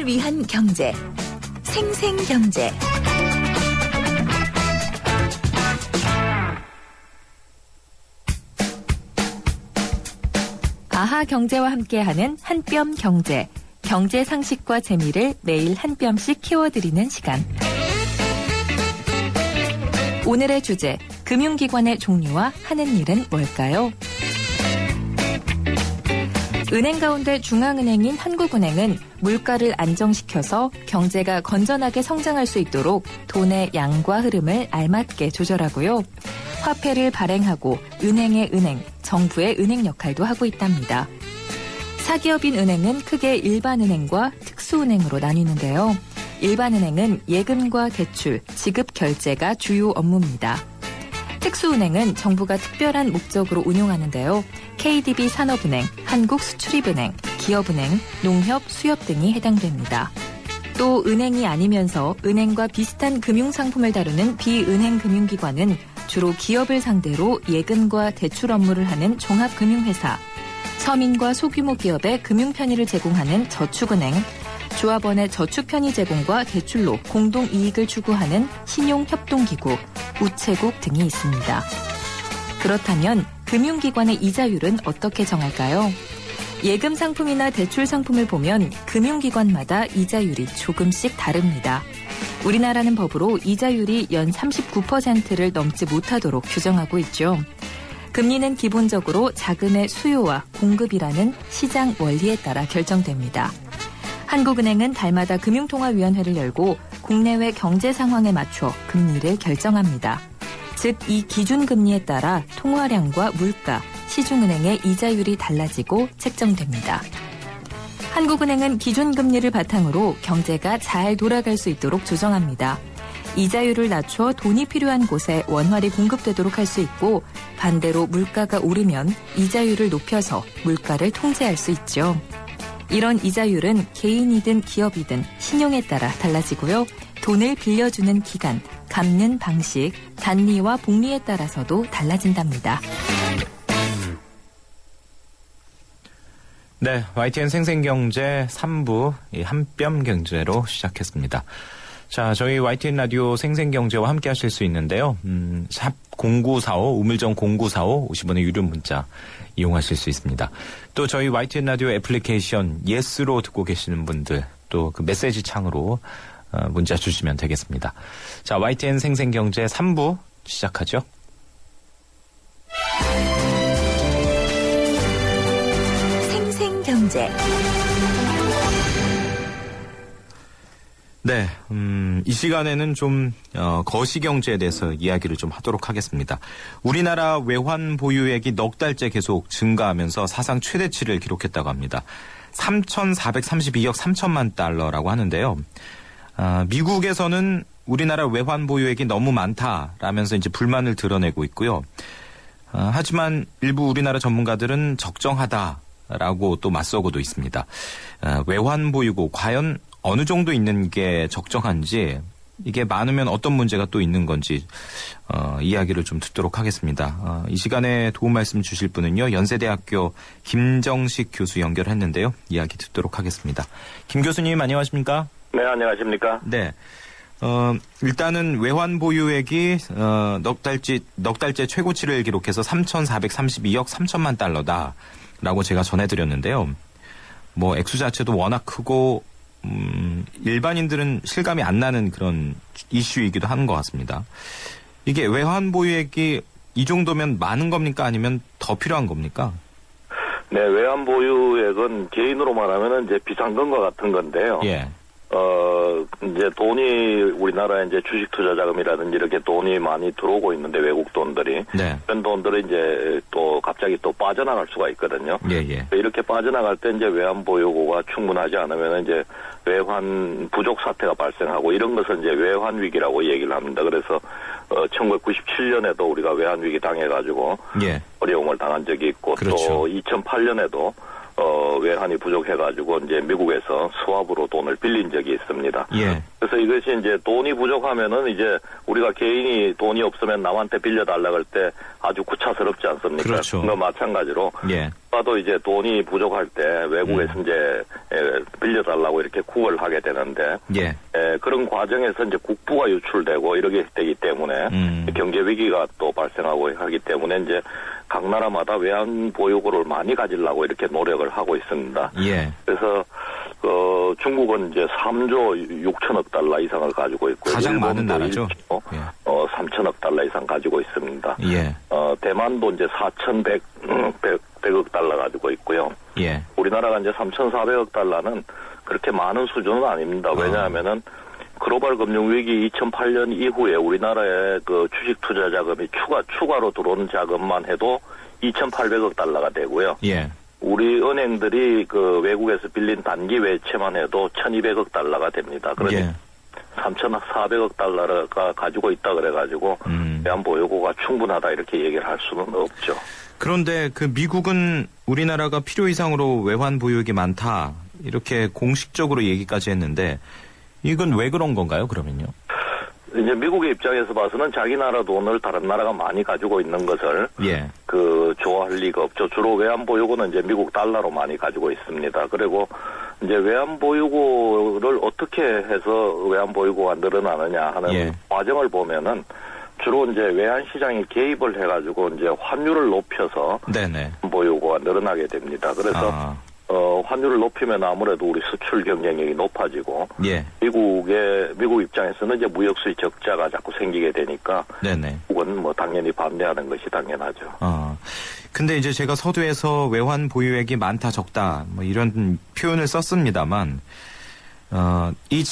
위한 경제, 생생경제. 아하 경제와 함께하는 한뼘 경제. 경제 상식과 재미를 매일 한 뼘씩 키워드리는 시간. 오늘의 주제, 금융기관의 종류와 하는 일은 뭘까요? 은행 가운데 중앙은행인 한국은행은 물가를 안정시켜서 경제가 건전하게 성장할 수 있도록 돈의 양과 흐름을 알맞게 조절하고요. 화폐를 발행하고 은행의 은행, 정부의 은행 역할도 하고 있답니다. 사기업인 은행은 크게 일반은행과 특수은행으로 나뉘는데요. 일반은행은 예금과 대출, 지급 결제가 주요 업무입니다. 특수은행은 정부가 특별한 목적으로 운용하는데요. KDB 산업은행, 한국수출입은행, 기업은행, 농협, 수협 등이 해당됩니다. 또 은행이 아니면서 은행과 비슷한 금융상품을 다루는 비은행 금융기관은 주로 기업을 상대로 예금과 대출 업무를 하는 종합금융회사, 서민과 소규모 기업에 금융 편의를 제공하는 저축은행, 조합원의 저축 편의 제공과 대출로 공동 이익을 추구하는 신용협동기구, 우체국 등이 있습니다. 그렇다면 금융기관의 이자율은 어떻게 정할까요? 예금 상품이나 대출 상품을 보면 금융기관마다 이자율이 조금씩 다릅니다. 우리나라는 법으로 이자율이 연 39%를 넘지 못하도록 규정하고 있죠. 금리는 기본적으로 자금의 수요와 공급이라는 시장 원리에 따라 결정됩니다. 한국은행은 달마다 금융통화위원회를 열고 국내외 경제 상황에 맞춰 금리를 결정합니다. 즉, 이 기준금리에 따라 통화량과 물가, 시중은행의 이자율이 달라지고 책정됩니다. 한국은행은 기준금리를 바탕으로 경제가 잘 돌아갈 수 있도록 조정합니다. 이자율을 낮춰 돈이 필요한 곳에 원활히 공급되도록 할 수 있고, 반대로 물가가 오르면 이자율을 높여서 물가를 통제할 수 있죠. 이런 이자율은 개인이든 기업이든 신용에 따라 달라지고요. 돈을 빌려주는 기간, 갚는 방식, 단리와 복리에 따라서도 달라진답니다. 네, YTN 생생경제 3부 한뼘 경제로 시작했습니다. 자, 저희 YTN 라디오 생생경제와 함께 하실 수 있는데요. 샵 0945, 우물정 0945, 50원의 유료 문자 이용하실 수 있습니다. 또 저희 YTN 라디오 애플리케이션 예스로 듣고 계시는 분들, 또 그 메시지 창으로 문자 주시면 되겠습니다. 자, YTN 생생경제 3부 시작하죠. 생생경제. 네, 이 시간에는 좀 거시경제에 대해서 이야기를 좀 하도록 하겠습니다. 우리나라 외환 보유액이 넉 달째 계속 증가하면서 사상 최대치를 기록했다고 합니다. 3,432억 3천만 달러라고 하는데요. 미국에서는 우리나라 외환 보유액이 너무 많다라면서 이제 불만을 드러내고 있고요. 하지만 일부 우리나라 전문가들은 적정하다라고 또 맞서고도 있습니다. 외환 보유고 과연 어느 정도 있는 게 적정한지, 이게 많으면 어떤 문제가 또 있는 건지 이야기를 좀 듣도록 하겠습니다. 이 시간에 도움 말씀 주실 분은요, 연세대학교 김정식 교수 연결했는데요. 이야기 듣도록 하겠습니다. 김 교수님 안녕하십니까? 네, 안녕하십니까? 네. 일단은 외환 보유액이 넉 달째 최고치를 기록해서 3,432억 3천만 달러다라고 제가 전해드렸는데요. 뭐 액수 자체도 워낙 크고 일반인들은 실감이 안 나는 그런 이슈이기도 하는 것 같습니다. 이게 외환 보유액이 이 정도면 많은 겁니까? 아니면 더 필요한 겁니까? 네, 외환 보유액은 개인으로 말하면 이제 비상금과 같은 건데요. 예. 이제 돈이 우리나라에 이제 주식 투자 자금이라든지 이렇게 돈이 많이 들어오고 있는데, 외국 돈들이. 네. 그런 돈들이 이제 또 갑자기 또 빠져나갈 수가 있거든요. 예, 예. 이렇게 빠져나갈 때 이제 외환 보유고가 충분하지 않으면 이제 외환 부족 사태가 발생하고, 이런 것을 이제 외환 위기라고 얘기를 합니다. 그래서 1997년에도 우리가 외환 위기 당해가지고 예. 어려움을 당한 적이 있고, 그렇죠. 또 2008년에도 외환이 부족해가지고 이제 미국에서 스왑으로 돈을 빌린 적이 있습니다. 예. 그래서 이것이 이제 돈이 부족하면은 이제 우리가 개인이 돈이 없으면 남한테 빌려달라 할 때 아주 구차스럽지 않습니까? 그렇죠. 그거 마찬가지로. 예. 또 이제 돈이 부족할 때 외국에서 이제 빌려달라고 이렇게 구걸 하게 되는데 예. 그런 과정에서 이제 국부가 유출되고 이렇게 되기 때문에 경제 위기가 또 발생하고 하기 때문에 이제 각 나라마다 외환 보유고를 많이 가지려고 이렇게 노력을 하고 있습니다. 예. 그래서 중국은 이제 3조 6천억 달러 이상을 가지고 있고 가장 많은 나라죠. 3천억 달러 이상 가지고 있습니다. 예. 대만도 이제 4,100억 달러 가지고 있고요. 예. 우리나라가 이제 3,400억 달러는 그렇게 많은 수준은 아닙니다. 왜냐하면은 글로벌 금융위기 2008년 이후에 우리나라의 그 주식 투자 자금이 추가로 들어오는 자금만 해도 2,800억 달러가 되고요. 예. 우리 은행들이 그 외국에서 빌린 단기 외채만 해도 1,200억 달러가 됩니다. 그러니 예. 3,400억 달러가 가지고 있다 그래가지고 외환 보유고가 충분하다 이렇게 얘기를 할 수는 없죠. 그런데 그 미국은 우리나라가 필요 이상으로 외환 보유액이 많다 이렇게 공식적으로 얘기까지 했는데 이건 왜 그런 건가요? 그러면요? 이제 미국의 입장에서 봐서는 자기 나라 돈을 다른 나라가 많이 가지고 있는 것을 예. 좋아할 리가 없죠. 주로 외환 보유고는 이제 미국 달러로 많이 가지고 있습니다. 그리고 이제 외환 보유고를 어떻게 해서 외환 보유고가 늘어나느냐 하는 과정을 보면은 주로 이제 외환 시장에 개입을 해가지고 이제 환율을 높여서 네네. 보유고가 늘어나게 됩니다. 그래서 환율을 높이면 아무래도 우리 수출 경쟁력이 높아지고 예. 미국 입장에서는 이제 무역 수입 적자가 자꾸 생기게 되니까 네네. 미국은 뭐 당연히 반대하는 것이 당연하죠. 근데 이제 제가 서두에서 외환 보유액이 많다 적다 뭐 이런 표현을 썼습니다만 이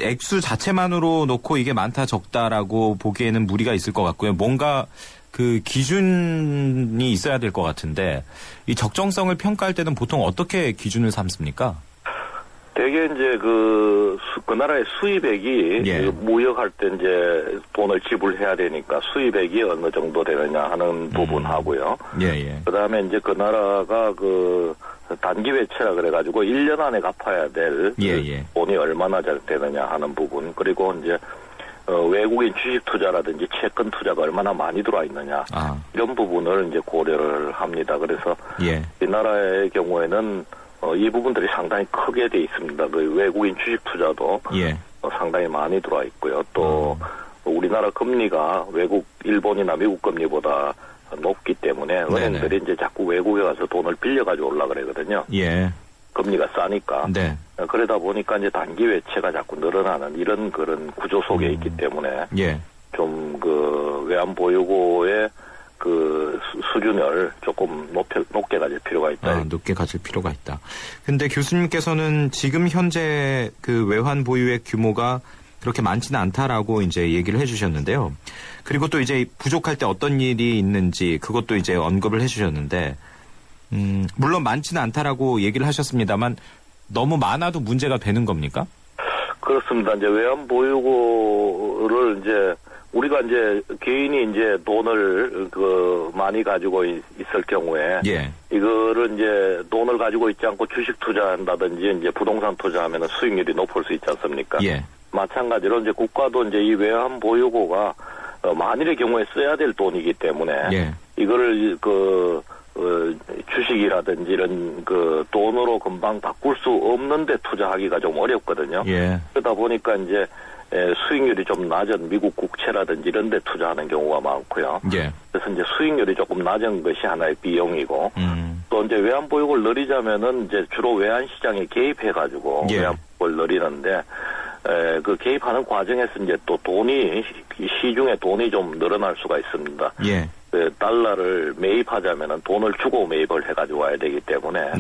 액수 자체만으로 놓고 이게 많다 적다라고 보기에는 무리가 있을 것 같고요. 뭔가 그 기준이 있어야 될 것 같은데 이 적정성을 평가할 때는 보통 어떻게 기준을 삼습니까? 대개 이제 그 나라의 수입액이 무역할 때 이제 돈을 지불해야 되니까 수입액이 어느 정도 되느냐 하는 부분하고요. 그다음에 이제 그 나라가 그 단기 외채라 그래가지고 1년 안에 갚아야 될 돈이 얼마나 되느냐 하는 부분 그리고 이제 외국인 주식 투자라든지 채권 투자가 얼마나 많이 들어와 있느냐 이런 부분을 이제 고려를 합니다. 그래서 이 나라의 경우에는 이 부분들이 상당히 크게 돼 있습니다. 그 외국인 주식 투자도 상당히 많이 들어와 있고요. 또 우리나라 금리가 일본이나 미국 금리보다 높기 때문에 은행들이 이제 자꾸 외국에 가서 돈을 빌려가지고 올라 그러거든요. 금리가 싸니까. 그러다 보니까 이제 단기 외채가 자꾸 늘어나는 이런 그런 구조 속에 있기 때문에 좀 그 외환 보유고의 그 수준을 조금 높게 가질 필요가 있다. 높게 가질 필요가 있다. 근데 교수님께서는 지금 현재 그 외환 보유액 규모가 그렇게 많지는 않다라고 이제 얘기를 해주셨는데요. 그리고 또 이제 부족할 때 어떤 일이 있는지 그것도 이제 언급을 해주셨는데, 물론 많지는 않다라고 얘기를 하셨습니다만 너무 많아도 문제가 되는 겁니까? 그렇습니다. 이제 외환 보유고를 이제 우리가 이제 개인이 이제 돈을 많이 가지고 있을 경우에 이거를 이제 돈을 가지고 있지 않고 주식 투자한다든지 이제 부동산 투자하면 수익률이 높을 수 있지 않습니까? 마찬가지로 이제 국가도 이제 이 외환 보유고가 만일의 경우에 써야 될 돈이기 때문에 이거를 주식이라든지 이런 돈으로 금방 바꿀 수 없는데 투자하기가 좀 어렵거든요. 그러다 보니까 이제 수익률이 좀 낮은 미국 국채라든지 이런 데 투자하는 경우가 많고요. 그래서 이제 수익률이 조금 낮은 것이 하나의 비용이고 또 이제 외환 보유고를 늘리자면은 이제 주로 외환 시장에 개입해가지고 외환 보유고를 늘리는데 그 개입하는 과정에서 이제 또 시중에 돈이 좀 늘어날 수가 있습니다. 달러를 매입하자면은 돈을 주고 매입을 해가지고 와야 되기 때문에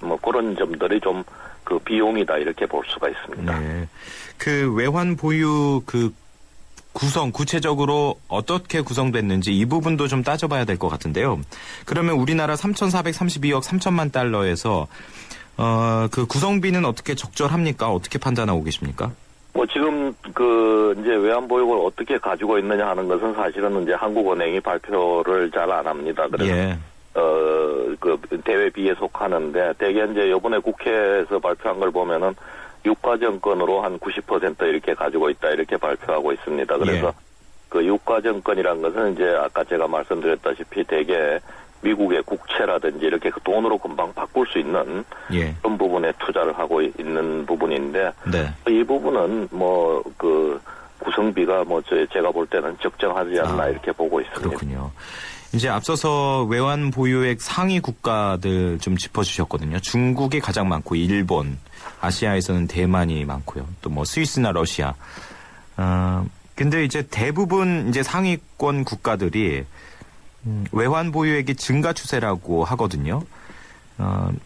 뭐 그런 점들이 좀 그 비용이다 이렇게 볼 수가 있습니다. 그 외환 보유 그 구체적으로 어떻게 구성됐는지 이 부분도 좀 따져봐야 될 것 같은데요. 그러면 우리나라 3,432억 3천만 달러에서 그 구성비는 어떻게 적절합니까? 어떻게 판단하고 계십니까? 뭐 지금 이제 외환 보유고를 어떻게 가지고 있느냐 하는 것은 사실은 이제 한국은행이 발표를 잘 안 합니다. 그래서 대외비에 속하는데 대개 이제 이번에 국회에서 발표한 걸 보면은 유가 정권으로 한 90% 이렇게 가지고 있다 이렇게 발표하고 있습니다. 그래서 그 유가 정권이란 것은 이제 아까 제가 말씀드렸다시피 대개 미국의 국채라든지 이렇게 그 돈으로 금방 바꿀 수 있는 그런 부분에 투자를 하고 있는 부분인데 이 부분은 뭐 그 구성비가 뭐 제가 볼 때는 적정하지 않나 이렇게 보고 있습니다. 그렇군요. 이제 앞서서 외환 보유액 상위 국가들 좀 짚어주셨거든요. 중국이 가장 많고 일본, 아시아에서는 대만이 많고요. 또 뭐 스위스나 러시아. 근데 이제 대부분 이제 상위권 국가들이 외환 보유액이 증가 추세라고 하거든요.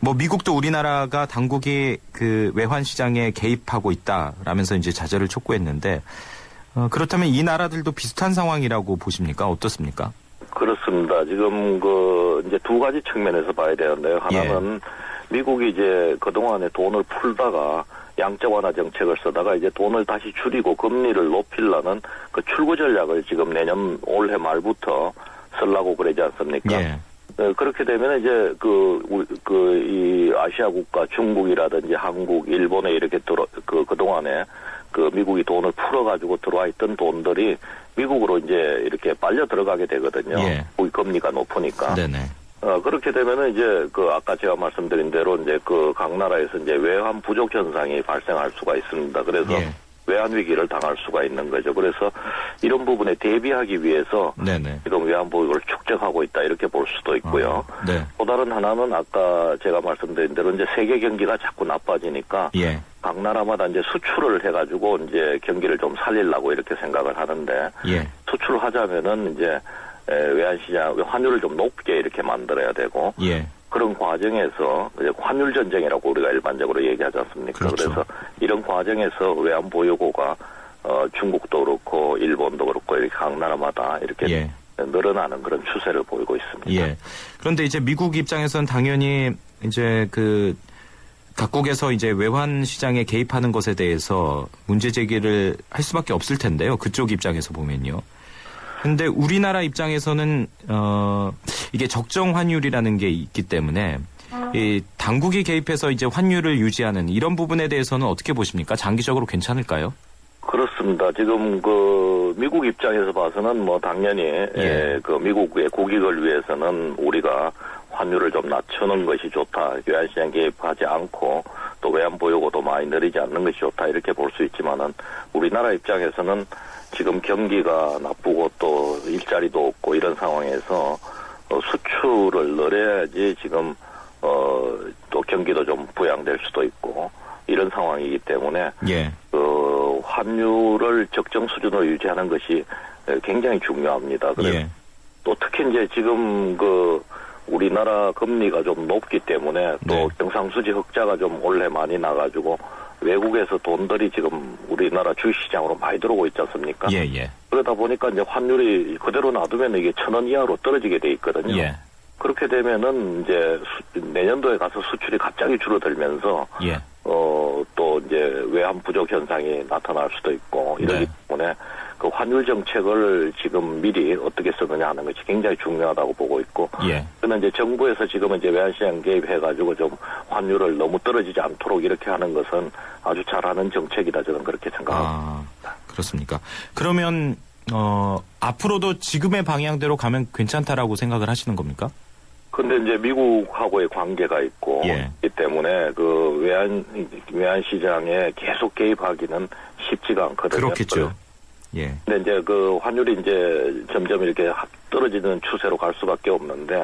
뭐 미국도 우리나라가 당국이 그 외환 시장에 개입하고 있다라면서 이제 자제를 촉구했는데 그렇다면 이 나라들도 비슷한 상황이라고 보십니까? 어떻습니까? 그렇습니다. 지금 그 이제 두 가지 측면에서 봐야 되는데요. 하나는 미국이 이제 그동안에 돈을 풀다가 양적 완화 정책을 쓰다가 이제 돈을 다시 줄이고 금리를 높이려는 그 출구 전략을 지금 내년 올해 말부터 쓰려고 그러지 않습니까? 그렇게 되면 이제 이 아시아 국가 중국이라든지 한국, 일본에 이렇게 그동안에 그 미국이 돈을 풀어가지고 들어와 있던 돈들이 미국으로 이제 이렇게 빨려 들어가게 되거든요. 거기 금리가 높으니까. 그렇게 되면은 이제 그 아까 제가 말씀드린 대로 이제 그 각 나라에서 이제 외환 부족 현상이 발생할 수가 있습니다. 그래서 외환 위기를 당할 수가 있는 거죠. 그래서 이런 부분에 대비하기 위해서 지금 외환 보유를 축적하고 있다 이렇게 볼 수도 있고요. 또 다른 하나는 아까 제가 말씀드린 대로 이제 세계 경기가 자꾸 나빠지니까 각 나라마다 이제 수출을 해가지고 이제 경기를 좀 살리려고 이렇게 생각을 하는데 수출을 하자면은 이제 외환 시장 환율을 좀 높게 이렇게 만들어야 되고 그런 과정에서 환율 전쟁이라고 우리가 일반적으로 얘기하지 않습니까? 그래서 이런 과정에서 외환 보유고가 중국도 그렇고 일본도 그렇고 이렇게 각 나라마다 이렇게 늘어나는 그런 추세를 보이고 있습니다. 그런데 이제 미국 입장에서는 당연히 이제 그 각국에서 이제 외환 시장에 개입하는 것에 대해서 문제 제기를 할 수밖에 없을 텐데요. 그쪽 입장에서 보면요. 근데 우리나라 입장에서는 이게 적정 환율이라는 게 있기 때문에 이 당국이 개입해서 이제 환율을 유지하는 이런 부분에 대해서는 어떻게 보십니까? 장기적으로 괜찮을까요? 그렇습니다. 지금 그 미국 입장에서 봐서는 뭐 당연히 그 미국의 국익을 위해서는 우리가 환율을 좀 낮추는 것이 좋다. 외환시장 개입하지 않고 또 외환 보유고도 많이 늘리지 않는 것이 좋다. 이렇게 볼 수 있지만은 우리나라 입장에서는 지금 경기가 나쁘고 또 일자리도 없고 이런 상황에서 수출을 늘려야지 지금 또 경기도 좀 부양될 수도 있고 이런 상황이기 때문에 그 환율을 적정 수준으로 유지하는 것이 굉장히 중요합니다. 그래서 또 특히 이제 지금 그 우리나라 금리가 좀 높기 때문에 또 경상수지 흑자가 좀 올해 많이 나가지고 외국에서 돈들이 지금 우리나라 주식시장으로 많이 들어오고 있지 않습니까? 그러다 보니까 이제 환율이 그대로 놔두면 이게 1,000원 이하로 떨어지게 돼 있거든요. 그렇게 되면은 이제 내년도에 가서 수출이 갑자기 줄어들면서 또 이제 외환 부족 현상이 나타날 수도 있고 이러기 때문에 그 환율 정책을 지금 미리 어떻게 쓰느냐 하는 것이 굉장히 중요하다고 보고 있고 그러나 이제 정부에서 지금 이제 외환시장 개입해가지고 좀 환율을 너무 떨어지지 않도록 이렇게 하는 것은 아주 잘하는 정책이다 저는 그렇게 생각합니다. 그렇습니까? 그러면 앞으로도 지금의 방향대로 가면 괜찮다라고 생각을 하시는 겁니까? 근데 이제 미국하고의 관계가 있고 있기 때문에 그 외환 시장에 계속 개입하기는 쉽지가 않거든요. 그렇겠죠. 근데 이제 그 환율이 이제 점점 이렇게 떨어지는 추세로 갈 수밖에 없는데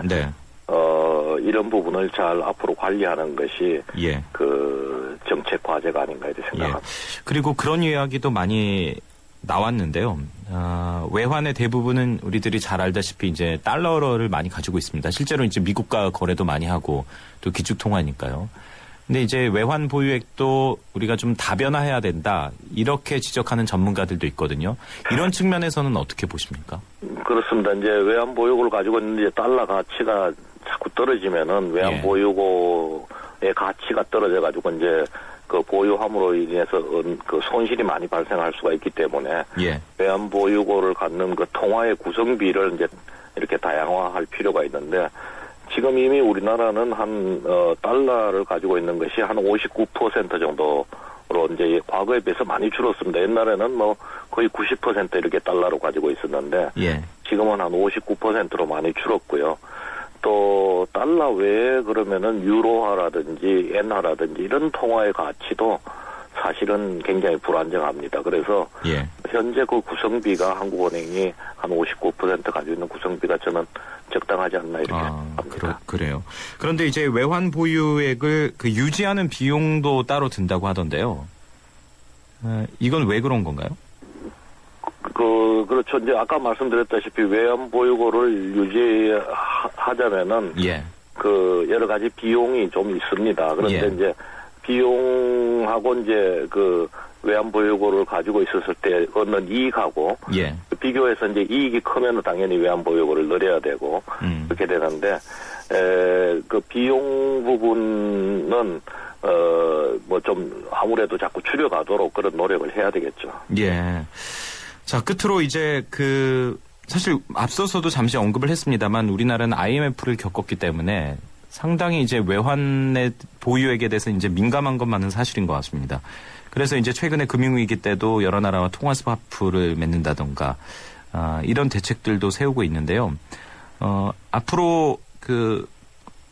이런 부분을 잘 앞으로 관리하는 것이 그 정책 과제가 아닌가 이렇게 생각합니다. 그리고 그런 이야기도 많이 나왔는데요. 외환의 대부분은 우리들이 잘 알다시피 이제 달러를 많이 가지고 있습니다. 실제로 이제 미국과 거래도 많이 하고 또 기축통화니까요. 근데 이제 외환 보유액도 우리가 좀 다변화해야 된다. 이렇게 지적하는 전문가들도 있거든요. 이런 측면에서는 어떻게 보십니까? 그렇습니다. 이제 외환 보유고를 가지고 있는데 달러 가치가 자꾸 떨어지면은 외환 보유고의 가치가 떨어져 가지고 이제 그 보유함으로 인해서 그 손실이 많이 발생할 수가 있기 때문에 외환 보유고를 갖는 그 통화의 구성비를 이제 이렇게 다양화할 필요가 있는데 지금 이미 우리나라는 달러를 가지고 있는 것이 한 59% 정도로 이제 과거에 비해서 많이 줄었습니다. 옛날에는 뭐 거의 90% 이렇게 달러로 가지고 있었는데 예. 지금은 한 59%로 많이 줄었고요. 또 달러 외에 그러면은 유로화라든지 엔화라든지 이런 통화의 가치도 사실은 굉장히 불안정합니다. 그래서 예. 현재 그 구성비가 한국은행이 한 59% 가지고 있는 구성비가 저는 적당하지 않나 이렇게 합니다. 그래요. 그런데 이제 외환 보유액을 유지하는 비용도 따로 든다고 하던데요. 이건 왜 그런 건가요? 그렇죠. 이제 아까 말씀드렸다시피 외환 보유고를 유지하자면은 예. 여러 가지 비용이 좀 있습니다. 그런데 예. 이제 비용하고 이제 외환 보유고를 가지고 있었을 때 얻는 이익하고 예. 비교해서 이제 이익이 크면 당연히 외환 보유고를 늘려야 되고 그렇게 되는데 그 비용 부분은 뭐 좀 아무래도 자꾸 줄여가도록 그런 노력을 해야 되겠죠. 예. 자, 끝으로 이제 사실 앞서서도 잠시 언급을 했습니다만 우리나라는 IMF를 겪었기 때문에 상당히 이제 외환의 보유액에 대해서 이제 민감한 것만은 사실인 것 같습니다. 그래서 이제 최근에 금융위기 때도 여러 나라와 통화 스와프를 맺는다던가 이런 대책들도 세우고 있는데요. 앞으로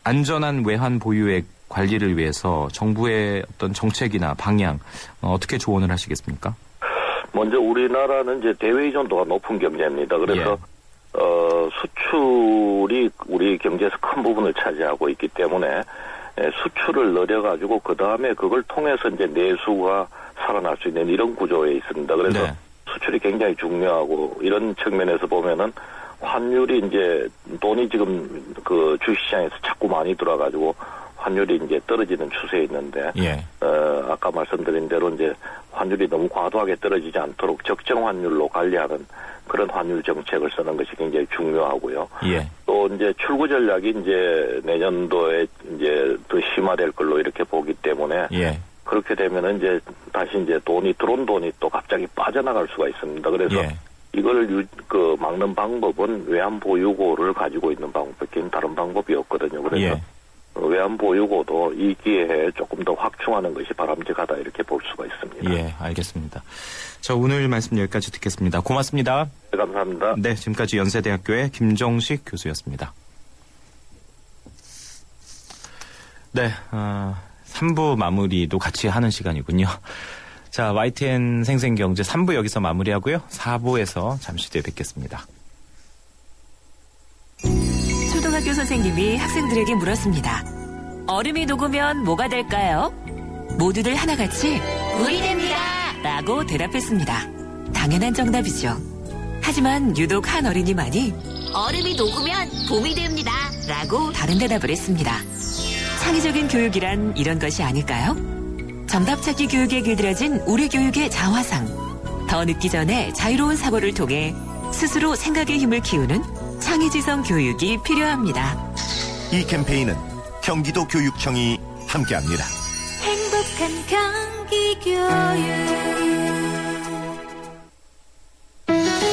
안전한 외환 보유액 관리를 위해서 정부의 어떤 정책이나 방향 어떻게 조언을 하시겠습니까? 먼저 우리나라는 이제 대외 의존도가 높은 경제입니다. 그래서 수출이 우리 경제에서 큰 부분을 차지하고 있기 때문에 수출을 늘려가지고 그 다음에 그걸 통해서 이제 내수가 살아날 수 있는 이런 구조에 있습니다. 그래서 네. 수출이 굉장히 중요하고 이런 측면에서 보면은 환율이 이제 돈이 지금 주식시장에서 자꾸 많이 들어와가지고 환율이 이제 떨어지는 추세에 있는데, 예. 아까 말씀드린 대로 이제 환율이 너무 과도하게 떨어지지 않도록 적정 환율로 관리하는 그런 환율 정책을 쓰는 것이 굉장히 중요하고요. 예. 또 이제 출구 전략이 이제 내년도에 이제 더 심화될 걸로 이렇게 보기 때문에, 예. 그렇게 되면은 이제 다시 이제 들어온 돈이 또 갑자기 빠져나갈 수가 있습니다. 그래서 예. 이걸 막는 방법은 외환 보유고를 가지고 있는 방법밖에 다른 방법이 없거든요. 그래서 예. 외환 보유고도 이 기회에 조금 더 확충하는 것이 바람직하다 이렇게 볼 수가 있습니다. 예, 알겠습니다. 자, 오늘 말씀 여기까지 듣겠습니다. 고맙습니다. 네, 감사합니다. 네, 지금까지 연세대학교의 김정식 교수였습니다. 네, 3부 마무리도 같이 하는 시간이군요. 자, YTN 생생경제 3부 여기서 마무리하고요. 4부에서 잠시 뒤에 뵙겠습니다. 초등학교 선생님이 학생들에게 물었습니다. 얼음이 녹으면 뭐가 될까요? 모두들 하나같이 물이 됩니다! 라고 대답했습니다. 당연한 정답이죠. 하지만 유독 한 어린이만이 얼음이 녹으면 봄이 됩니다! 라고 다른 대답을 했습니다. 창의적인 교육이란 이런 것이 아닐까요? 정답 찾기 교육에 길들여진 우리 교육의 자화상. 더 늦기 전에 자유로운 사고를 통해 스스로 생각의 힘을 키우는 창의지성 교육이 필요합니다. 이 캠페인은 경기도 교육청이 함께합니다. 행복한 경기 교육.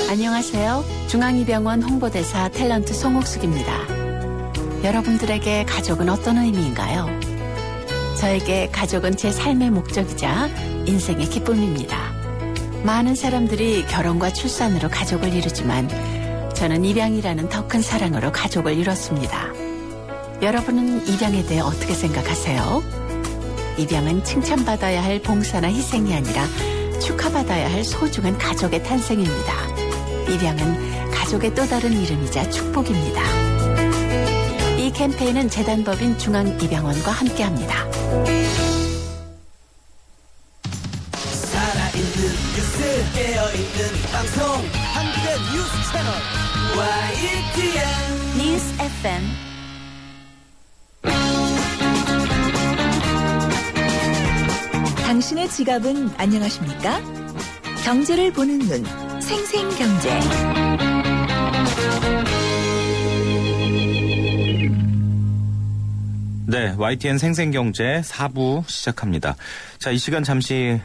안녕하세요. 중앙이병원 홍보대사 탤런트 송옥숙입니다. 여러분들에게 가족은 어떤 의미인가요? 저에게 가족은 제 삶의 목적이자 인생의 기쁨입니다. 많은 사람들이 결혼과 출산으로 가족을 이루지만 저는 입양이라는 더 큰 사랑으로 가족을 이뤘습니다. 여러분은 입양에 대해 어떻게 생각하세요? 입양은 칭찬받아야 할 봉사나 희생이 아니라 축하받아야 할 소중한 가족의 탄생입니다. 입양은 가족의 또 다른 이름이자 축복입니다. 이 캠페인은 재단법인 중앙입양원과 함께합니다. 살아있는 뉴스 깨어있는 방송 한국의 뉴스 채널 YTN 뉴스 FM. 당신의 지갑은 안녕하십니까? 경제를 보는 눈, 생생경제. 네, YTN 생생경제 4부 시작합니다. 자, 이 시간 잠시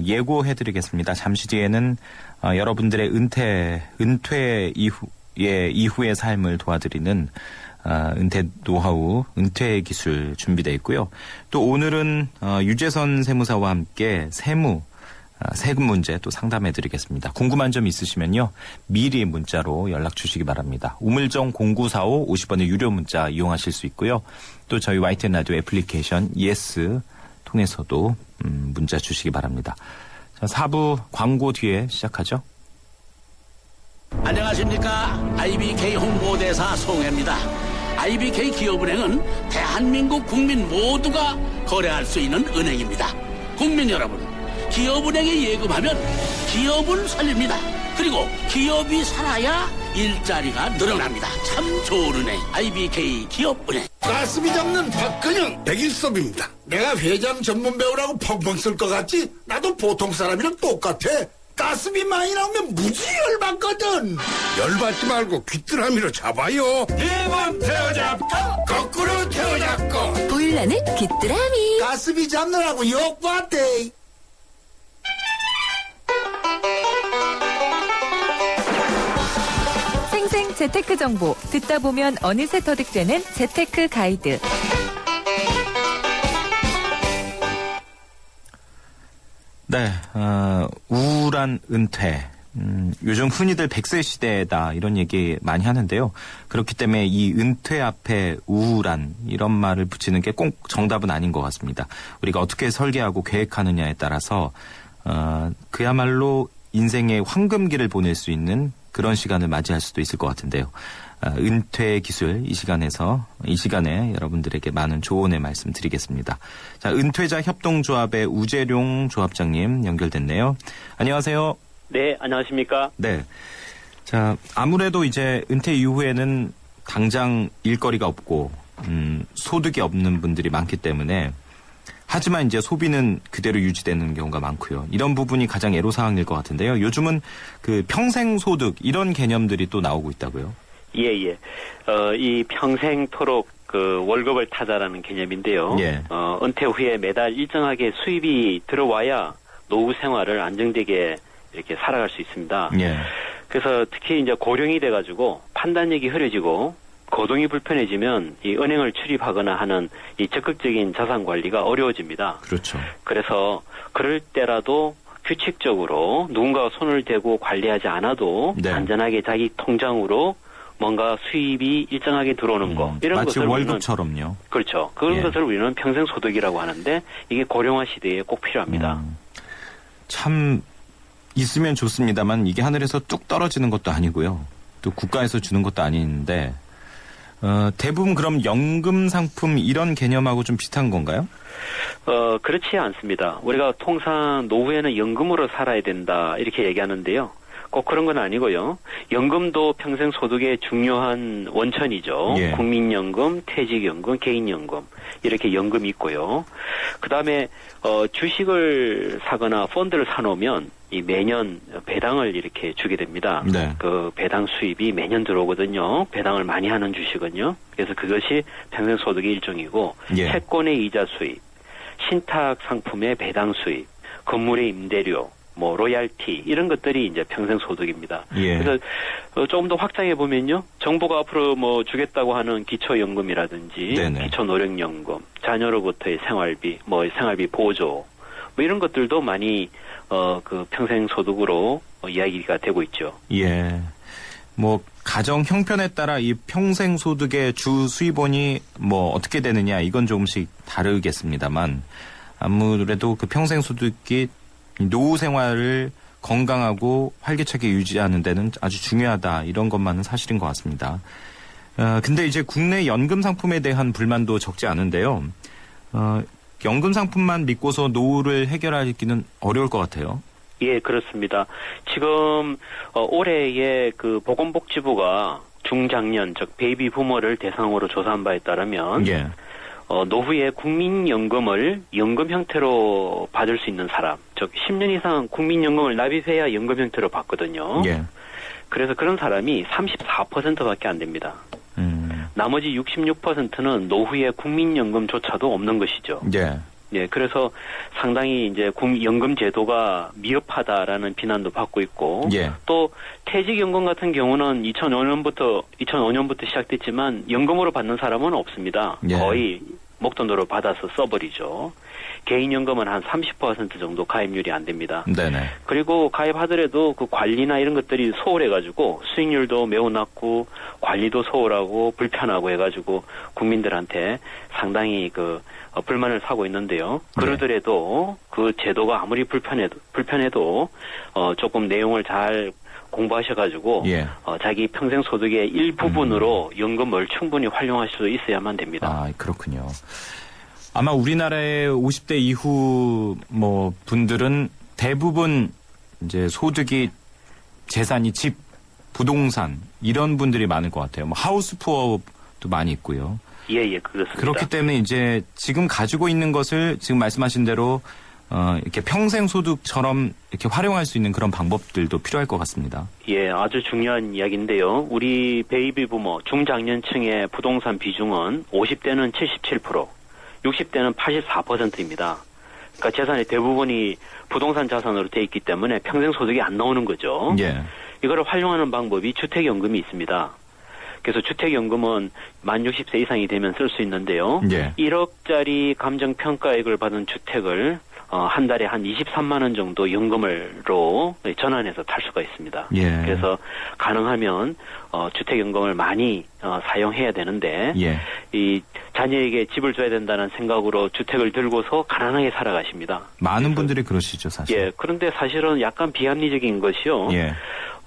예고해드리겠습니다. 잠시 뒤에는 여러분들의 은퇴 이후의 삶을 도와드리는 은퇴 노하우, 은퇴 기술 준비되어 있고요. 또 오늘은 유재선 세무사와 함께 세금 문제 또 상담해 드리겠습니다. 궁금한 점 있으시면요. 미리 문자로 연락 주시기 바랍니다. 우물정 0945 50원의 유료 문자 이용하실 수 있고요. 또 저희 YTN 라디오 애플리케이션 ES 통해서도 문자 주시기 바랍니다. 자, 4부 광고 뒤에 시작하죠. 안녕하십니까. IBK 홍보대사 송혜입니다. IBK 기업은행은 대한민국 국민 모두가 거래할 수 있는 은행입니다. 국민 여러분, 기업은행에 예금하면 기업을 살립니다. 그리고 기업이 살아야 일자리가 늘어납니다. 참 좋은 은행, IBK 기업은행. 가슴이 잡는 박근영 백일섭입니다. 내가 회장 전문 배우라고 펑펑 쓸 것 같지? 나도 보통 사람이랑 똑같아. 가슴이 많이 나오면 무지 열받거든. 열받지 말고 귀뚜라미로 잡아요. 네번 태워잡고 거꾸로 태워잡고. 보일러는 귀뚜라미. 가슴이 잡느라고 욕받대. 생생 재테크 정보 듣다 보면 어느새 터득되는 재테크 가이드. 네, 우울한 은퇴. 요즘 흔히들 100세 시대다 이런 얘기 많이 하는데요. 그렇기 때문에 이 은퇴 앞에 우울한 이런 말을 붙이는 게 꼭 정답은 아닌 것 같습니다. 우리가 어떻게 설계하고 계획하느냐에 따라서 그야말로 인생의 황금기를 보낼 수 있는 그런 시간을 맞이할 수도 있을 것 같은데요. 은퇴 기술 이 시간에 여러분들에게 많은 조언의 말씀 드리겠습니다. 자, 은퇴자 협동조합의 우재룡 조합장님 연결됐네요. 안녕하세요. 네, 안녕하십니까? 네. 자, 아무래도 이제 은퇴 이후에는 당장 일거리가 없고 소득이 없는 분들이 많기 때문에 하지만 이제 소비는 그대로 유지되는 경우가 많고요. 이런 부분이 가장 애로사항일 것 같은데요. 요즘은 그 평생소득 이런 개념들이 또 나오고 있다고요. 예. 이 평생토록 그 월급을 타자라는 개념인데요. 예. 은퇴 후에 매달 일정하게 수입이 들어와야 노후 생활을 안정되게 이렇게 살아갈 수 있습니다. 예. 그래서 특히 이제 고령이 돼가지고 판단력이 흐려지고 거동이 불편해지면 이 은행을 출입하거나 하는 이 적극적인 자산 관리가 어려워집니다. 그렇죠. 그래서 그럴 때라도 규칙적으로 누군가가 손을 대고 관리하지 않아도 네. 안전하게 자기 통장으로 뭔가 수입이 일정하게 들어오는 거 이런 마치 것을 월급처럼요. 그렇죠. 그런 예. 것을 우리는 평생소득이라고 하는데 이게 고령화 시대에 꼭 필요합니다. 참 있으면 좋습니다만 이게 하늘에서 뚝 떨어지는 것도 아니고요. 또 국가에서 주는 것도 아닌데 대부분 그럼 연금 상품 이런 개념하고 좀 비슷한 건가요? 그렇지 않습니다. 우리가 통상 노후에는 연금으로 살아야 된다 이렇게 얘기하는데요. 꼭 그런 건 아니고요. 연금도 평생 소득의 중요한 원천이죠. 예. 국민연금, 퇴직연금, 개인연금 이렇게 연금이 있고요. 그다음에 주식을 사거나 펀드를 사놓으면 이 매년 배당을 이렇게 주게 됩니다. 네. 그 배당 수입이 매년 들어오거든요. 배당을 많이 하는 주식은요. 그래서 그것이 평생 소득의 일종이고 예. 채권의 이자 수입, 신탁 상품의 배당 수입, 건물의 임대료, 뭐 로얄티 이런 것들이 이제 평생 소득입니다. 예. 그래서 조금 더 확장해 보면요, 정부가 앞으로 뭐 주겠다고 하는 기초연금이라든지 네네. 기초노령연금, 자녀로부터의 생활비, 뭐 생활비 보조, 뭐 이런 것들도 많이 그 평생 소득으로 이야기가 되고 있죠. 예. 뭐 가정 형편에 따라 이 평생 소득의 주 수입원이 뭐 어떻게 되느냐 이건 조금씩 다르겠습니다만 아무래도 그 평생 소득이 노후 생활을 건강하고 활기차게 유지하는 데는 아주 중요하다 이런 것만은 사실인 것 같습니다. 근데 이제 국내 연금 상품에 대한 불만도 적지 않은데요. 연금 상품만 믿고서 노후를 해결하기는 어려울 것 같아요. 예, 그렇습니다. 지금 올해에 그 보건복지부가 중장년 즉 베이비 부머를 대상으로 조사한 바에 따르면 예. 노후에 국민연금을 연금 형태로 받을 수 있는 사람, 즉 10년 이상 국민연금을 납입해야 연금 형태로 받거든요. 예. 그래서 그런 사람이 34%밖에 안 됩니다. 나머지 66%는 노후에 국민연금조차도 없는 것이죠. 예. 예, 그래서 상당히 이제 연금 제도가 미흡하다라는 비난도 받고 있고, 예. 또 퇴직연금 같은 경우는 2005년부터 시작됐지만 연금으로 받는 사람은 없습니다. 예. 거의 목돈으로 받아서 써버리죠. 개인연금은 한 30% 정도 가입률이 안 됩니다. 네네. 그리고 가입하더라도 그 관리나 이런 것들이 소홀해가지고 수익률도 매우 낮고 관리도 소홀하고 불편하고 해가지고 국민들한테 상당히 불만을 사고 있는데요. 그러더라도 그 제도가 아무리 불편해도 조금 내용을 잘 공부하셔가지고 예. 자기 평생 소득의 일부분으로 연금을 충분히 활용할 수 있어야만 됩니다. 아, 그렇군요. 아마 우리나라의 50대 이후 분들은 대부분 이제 소득이 재산이 집, 부동산 이런 분들이 많을 것 같아요. 하우스 푸어도 많이 있고요. 예, 그렇습니다. 그렇기 때문에 이제 지금 가지고 있는 것을 지금 말씀하신 대로 이렇게 평생 소득처럼 이렇게 활용할 수 있는 그런 방법들도 필요할 것 같습니다. 예, 아주 중요한 이야기인데요. 우리 베이비 부모 중장년층의 부동산 비중은 50대는 77%, 60대는 84%입니다. 그러니까 재산의 대부분이 부동산 자산으로 돼 있기 때문에 평생 소득이 안 나오는 거죠. 예. 이거를 활용하는 방법이 주택연금이 있습니다. 그래서 주택연금은 만 60세 이상이 되면 쓸 수 있는데요. 예. 1억짜리 감정평가액을 받은 주택을 한 달에 한 23만 원 정도 연금으로 전환해서 탈 수가 있습니다. 예. 그래서 가능하면 주택연금을 많이 사용해야 되는데 예. 이 자녀에게 집을 줘야 된다는 생각으로 주택을 들고서 가난하게 살아가십니다. 많은 분들이 그러시죠, 사실. 예. 그런데 사실은 약간 비합리적인 것이요. 예.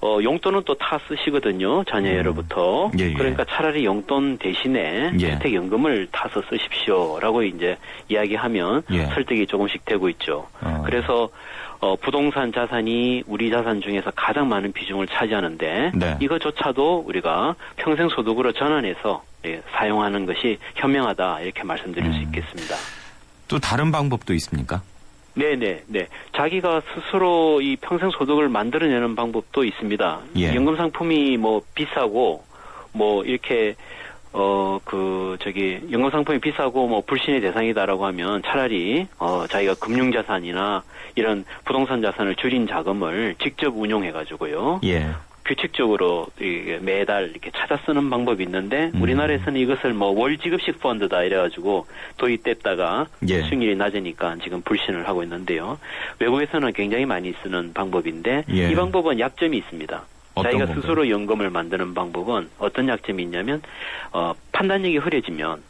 용돈은 또 다 쓰시거든요. 자녀로부터. 예. 그러니까 차라리 용돈 대신에 예. 주택연금을 타서 쓰십시오라고 이제 이야기하면 설득이 조금씩 되고 있죠. 그래서 부동산 자산이 우리 자산 중에서 가장 많은 비중을 차지하는데 이것조차도 우리가 평생 소득으로 전환해서 사용하는 것이 현명하다 이렇게 말씀드릴 수 있겠습니다. 또 다른 방법도 있습니까? 네네. 자기가 스스로 이 평생 소득을 만들어내는 방법도 있습니다. 예. 연금 상품이 비싸고 이렇게 연금 상품이 비싸고 불신의 대상이다라고 하면 차라리 자기가 금융 자산이나 이런 부동산 자산을 줄인 자금을 직접 운용해 가지고요. 예. 규칙적으로 매달 이렇게 찾아 쓰는 방법이 있는데 우리나라에서는 이것을 월지급식 펀드다 이래가지고 도입됐다가 수익률이 낮으니까 지금 불신을 하고 있는데요. 외국에서는 굉장히 많이 쓰는 방법인데 이 방법은 약점이 있습니다. 자기가 건가요? 스스로 연금을 만드는 방법은 어떤 약점이 있냐면 판단력이 흐려지면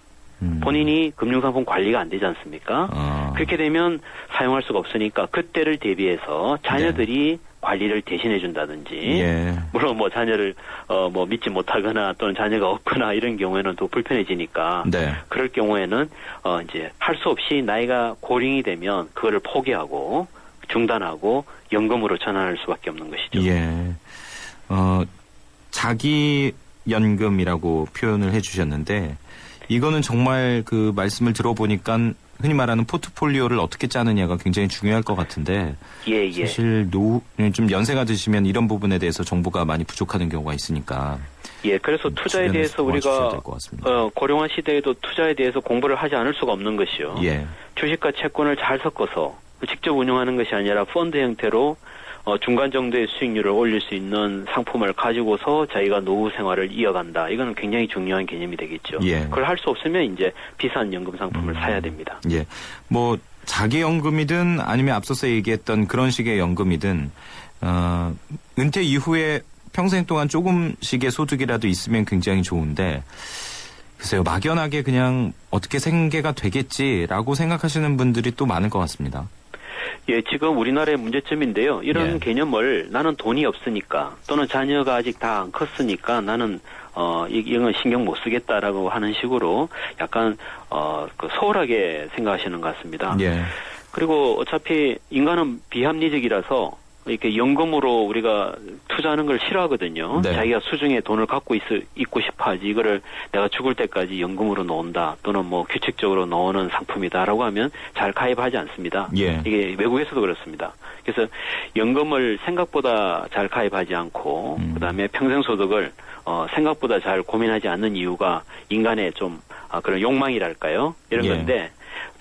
본인이 금융상품 관리가 안 되지 않습니까? 그렇게 되면 사용할 수가 없으니까 그때를 대비해서 자녀들이 관리를 대신해 준다든지 물론 자녀를 믿지 못하거나 또는 자녀가 없거나 이런 경우에는 또 불편해지니까 그럴 경우에는 이제 할 수 없이 나이가 고령이 되면 그거를 포기하고 중단하고 연금으로 전환할 수밖에 없는 것이죠. 예. 자기 연금이라고 표현을 해주셨는데 이거는 정말 그 말씀을 들어보니까 흔히 말하는 포트폴리오를 어떻게 짜느냐가 굉장히 중요할 것 같은데 사실 좀 연세가 드시면 이런 부분에 대해서 정보가 많이 부족하는 경우가 있으니까 그래서 투자에 대해서 우리가 고령화 시대에도 투자에 대해서 공부를 하지 않을 수가 없는 것이요. 주식과 채권을 잘 섞어서 직접 운용하는 것이 아니라 펀드 형태로 중간 정도의 수익률을 올릴 수 있는 상품을 가지고서 자기가 노후 생활을 이어간다. 이거는 굉장히 중요한 개념이 되겠죠. 그걸 할 수 없으면 이제 비싼 연금 상품을 사야 됩니다. 자기 연금이든 아니면 앞서서 얘기했던 그런 식의 연금이든 은퇴 이후에 평생 동안 조금씩의 소득이라도 있으면 굉장히 좋은데 글쎄요. 막연하게 그냥 어떻게 생계가 되겠지라고 생각하시는 분들이 또 많을 것 같습니다. 지금 우리나라의 문제점인데요. 이런 개념을 나는 돈이 없으니까 또는 자녀가 아직 다 안 컸으니까 나는 이건 신경 못 쓰겠다라고 하는 식으로 약간 소홀하게 생각하시는 것 같습니다. 그리고 어차피 인간은 비합리적이라서 이렇게 연금으로 우리가 투자하는 걸 싫어하거든요. 자기가 수중에 돈을 갖고 있고 싶어하지 이거를 내가 죽을 때까지 연금으로 넣는다 또는 규칙적으로 넣는 상품이다라고 하면 잘 가입하지 않습니다. 이게 외국에서도 그렇습니다. 그래서 연금을 생각보다 잘 가입하지 않고 그다음에 평생 소득을 생각보다 잘 고민하지 않는 이유가 인간의 좀 그런 욕망이랄까요? 이런 건데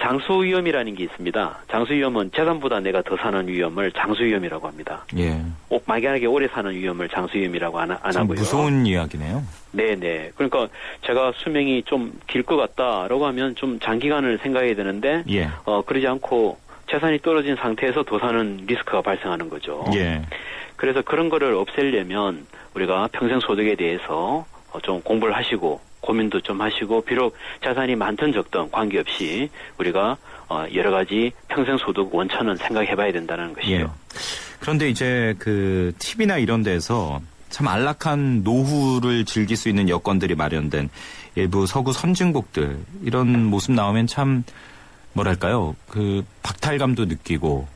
장수위험이라는 게 있습니다. 장수위험은 재산보다 내가 더 사는 위험을 장수위험이라고 합니다. 예. 막연하게 오래 사는 위험을 장수위험이라고 안 하고요. 무서운 이야기네요. 네네. 그러니까 제가 수명이 좀 길 것 같다라고 하면 좀 장기간을 생각해야 되는데, 예. 그러지 않고 재산이 떨어진 상태에서 더 사는 리스크가 발생하는 거죠. 예. 그래서 그런 거를 없애려면 우리가 평생 소득에 대해서 좀 공부를 하시고 고민도 좀 하시고 비록 자산이 많든 적든 관계없이 우리가 여러 가지 평생 소득 원천은 생각해 봐야 된다는 것이죠. 예. 그런데 이제 그 TV나 이런 데서 참 안락한 노후를 즐길 수 있는 여건들이 마련된 일부 서구 선진국들 이런 모습 나오면 참 뭐랄까요? 그 박탈감도 느끼고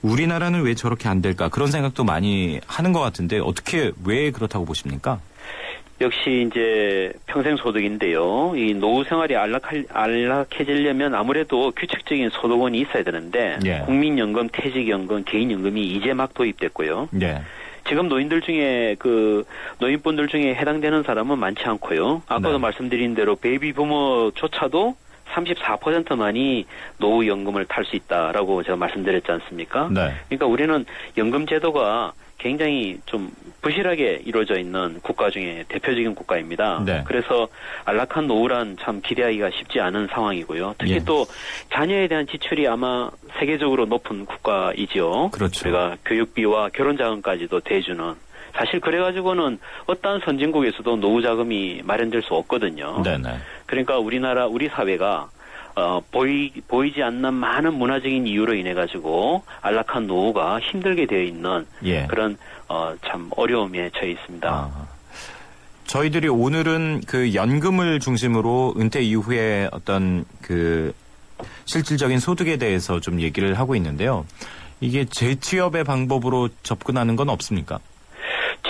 우리나라는 왜 저렇게 안 될까? 그런 생각도 많이 하는 것 같은데 어떻게 왜 그렇다고 보십니까? 역시 이제 평생 소득인데요. 이 노후 생활이 안락해지려면 아무래도 규칙적인 소득원이 있어야 되는데 예. 국민연금, 퇴직연금, 개인연금이 이제 막 도입됐고요. 예. 지금 노인들 중에 그 노인분들 중에 해당되는 사람은 많지 않고요. 아까도 네. 말씀드린 대로 베이비 부모조차도 34%만이 노후연금을 탈 수 있다라고 제가 말씀드렸지 않습니까? 네. 그러니까 우리는 연금 제도가 굉장히 좀 부실하게 이루어져 있는 국가 중에 대표적인 국가입니다. 네. 그래서 안락한 노후란 참 기대하기가 쉽지 않은 상황이고요. 특히 예. 또 자녀에 대한 지출이 아마 세계적으로 높은 국가이죠. 그렇죠. 우리가 교육비와 결혼자금까지도 대주는 사실 그래가지고는 어떠한 선진국에서도 노후 자금이 마련될 수 없거든요. 네네. 그러니까 우리 사회가 보이지 않는 많은 문화적인 이유로 인해 가지고 안락한 노후가 힘들게 되어 있는 예. 그런 참 어려움에 처해 있습니다. 저희들이 오늘은 그 연금을 중심으로 은퇴 이후에 어떤 그 실질적인 소득에 대해서 좀 얘기를 하고 있는데요. 이게 재취업의 방법으로 접근하는 건 없습니까?